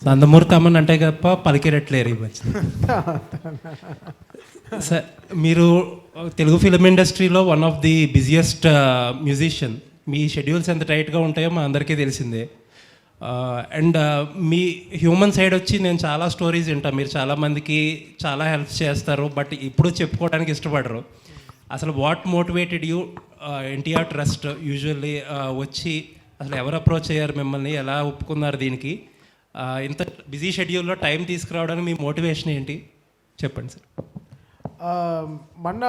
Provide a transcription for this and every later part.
నందమూరి అమ్మన్ అంటే తప్ప పలికిరట్లేరు ఈ మధ్య. సార్ మీరు తెలుగు ఫిలిం ఇండస్ట్రీలో one of the busiest musician. Me schedules ఎంత టైట్గా ఉంటాయో మా అందరికీ తెలిసిందే. అండ్ మీ హ్యూమన్ సైడ్ వచ్చి నేను చాలా స్టోరీస్ వింటాను. మీరు చాలామందికి చాలా హెల్ప్ చేస్తారు, బట్ ఇప్పుడు చెప్పుకోవడానికి ఇష్టపడరు. అసలు what motivated you NTR trust usually వచ్చి అసలు ఎవరు అప్రోచ్ అయ్యారు మిమ్మల్ని, ఎలా ఒప్పుకున్నారు దీనికి? ఇంత బిజీ షెడ్యూల్లో టైం తీసుకురావడానికి మీ మోటివేషన్ ఏంటి చెప్పండి సార్. మొన్న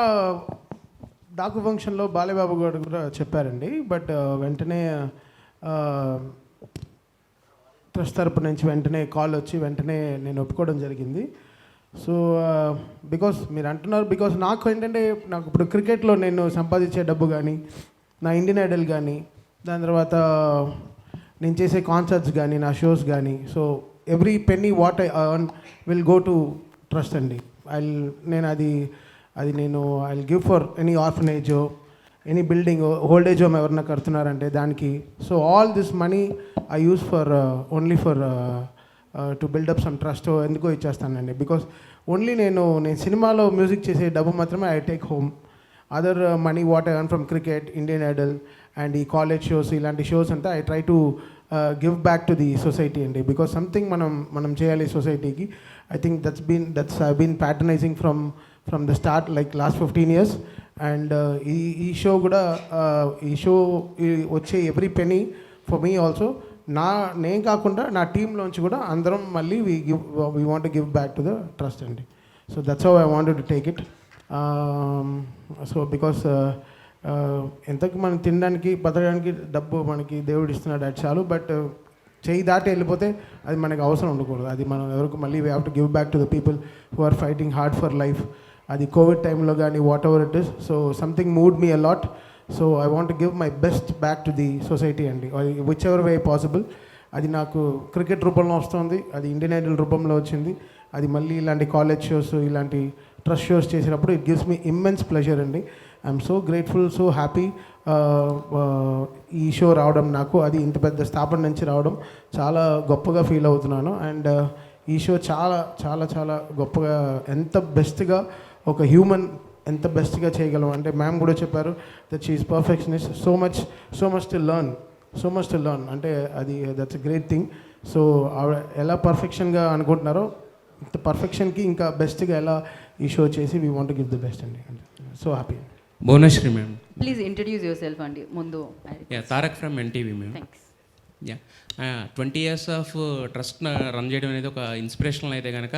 డాకు ఫంక్షన్లో బాలయ్యబాబు గారు కూడా చెప్పారండి. బట్ వెంటనే ట్రస్ట్ తరపు నుంచి వెంటనే కాల్ వచ్చి వెంటనే నేను ఒప్పుకోవడం జరిగింది. సో బికాస్ మీరు అంటున్నారు, బికాస్ నాకు ఏంటంటే నాకు ఇప్పుడు క్రికెట్లో నేను సంపాదించే డబ్బు కానీ, నా ఇండియన్ ఐడల్ కానీ, దాని తర్వాత నేను చేసే కాన్సర్ట్స్ కానీ, నా షోస్ కానీ, so every penny what I earn will go to trust అండి. నేను ఐ గివ్ ఫర్ ఎనీ ఆర్ఫనేజో, any building, old age home ఎవరన్నా కడుతున్నారంటే దానికి. So all this money I use for only for to build up some trust. ఎందుకో ఇచ్చేస్తానండి. Because only నేను సినిమాలో మ్యూజిక్ చేసే డబ్బు మాత్రమే I take home. Other money what I earn from cricket, Indian idol and ఈ కాలేజ్ షోస్, ఇలాంటి shows అంతా I try to give back to the society అండి. బికాస్ సంథింగ్ మనం చేయాలి సొసైటీకి. I think that's I been patronising from the start like last 15 years. And ఈ show కూడా వచ్చే every penny for me also, నేను కాకుండా నా టీంలోంచి కూడా అందరం మళ్ళీ we want give back to the trust అండి. So that's how I wanted to take it. So because ఎంతకు మనం తినడానికి బతకడానికి డబ్బు మనకి దేవుడు ఇస్తున్నాడు, అది చాలు. బట్ చేయి దాటి వెళ్ళిపోతే అది మనకు అవసరం ఉండకూడదు. అది మనం ఎవరికి మళ్ళీ we have to give back to the people who are fighting hard for life. అది కోవిడ్ టైంలో కానీ whatever it is. So something moved me a lot. So I want to give my best back to the society అండి, whichever way possible. అది నాకు cricket రూపంలో వస్తుంది, అది Indian Idol రూపంలో వచ్చింది, అది మళ్ళీ ఇలాంటి కాలేజ్ షోస్, ఇలాంటి ట్రస్ట్ షోస్ చేసినప్పుడు it gives me immense pleasure అండి. I'm so grateful, so happy ఈ షో రావడం నాకు. అది ఇంత పెద్ద స్థాపన నుంచి రావడం చాలా గొప్పగా ఫీల్ అవుతున్నాను. అండ్ ఈ షో చాలా చాలా చాలా గొప్పగా, ఎంత బెస్ట్గా ఒక హ్యూమన్ ఎంత బెస్ట్గా చేయగలం అంటే మ్యామ్ కూడా చెప్పారు that she is perfectionist. So much to learn అంటే అది that's a great thing. So ఆవిడ ఎలా పర్ఫెక్షన్గా అనుకుంటున్నారో ఇంత పర్ఫెక్షన్కి ఇంకా బెస్ట్గా ఎలా ఈ షో చేసి we want to give the best అండి. So happy. Bhuvanashri ma'am, please introduce yourself అండి ముందు. Tarak from NTV ma'am. Thanks. 20 years of trust run చేయడం అనేది ఒక ఇన్స్పిరేషనల్ అయితే కనుక,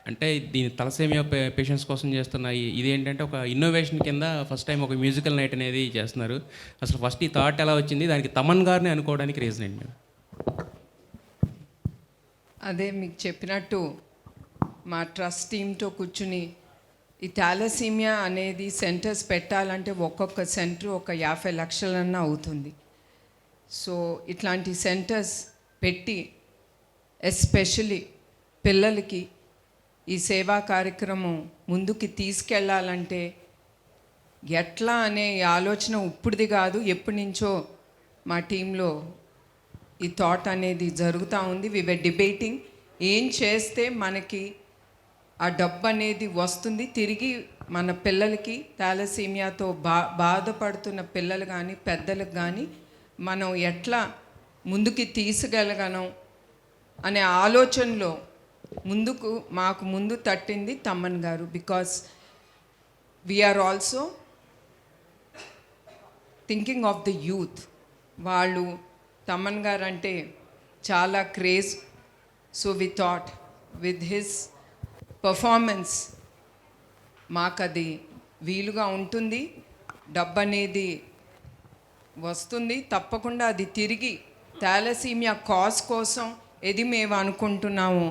అంటే దీని తలసేమియా పేషెంట్స్ కోసం చేస్తున్న ఇదేంటంటే ఒక ఇన్నోవేషన్ కింద ఫస్ట్ టైం ఒక మ్యూజికల్ నైట్ అనేది చేస్తున్నారు. అసలు ఫస్ట్ ఈ థాట్ ఎలా వచ్చింది, దానికి తమన్ గారిని అనుకోవడానికి రీజన్ ఏంటి మ్యామ్? అదే మీకు చెప్పినట్టు మా ట్రస్ట్ టీంతో కూర్చుని ఈ థాలసీమియా అనేది సెంటర్స్ పెట్టాలంటే ఒక్కొక్క సెంటర్ ఒక 50 లక్షలన్నా అవుతుంది. సో ఇట్లాంటి సెంటర్స్ పెట్టి ఎస్పెషలీ పిల్లలకి ఈ సేవా కార్యక్రమం ముందుకి తీసుకెళ్ళాలంటే ఎట్లా అనే ఆలోచన ఇప్పుడుది కాదు, ఎప్పటి నుంచో మా టీంలో ఈ థాట్ అనేది జరుగుతూ ఉంది. వి వర్ డిబేటింగ్ ఏం చేస్తే మనకి ఆ డబ్బు అనేది వస్తుంది తిరిగి మన పిల్లలకి, థాలసీమియాతో బాధపడుతున్న పిల్లలు కానీ పెద్దలకు కానీ మనం ఎట్లా ముందుకి తీసుకెళ్ళగలం అనే ఆలోచనలో మాకు ముందు తట్టింది తమ్మన్ గారు. Because we are also thinking of the youth. వాళ్ళు తమ్మన్ గారు అంటే చాలా craze. So we thought with his performance మాకు అది వీలుగా ఉంటుంది, డబ్బు అనేది వస్తుంది తప్పకుండా. అది తిరిగి థాలసీమియా కాజ్ కోసం ఏది మేము అనుకుంటున్నాము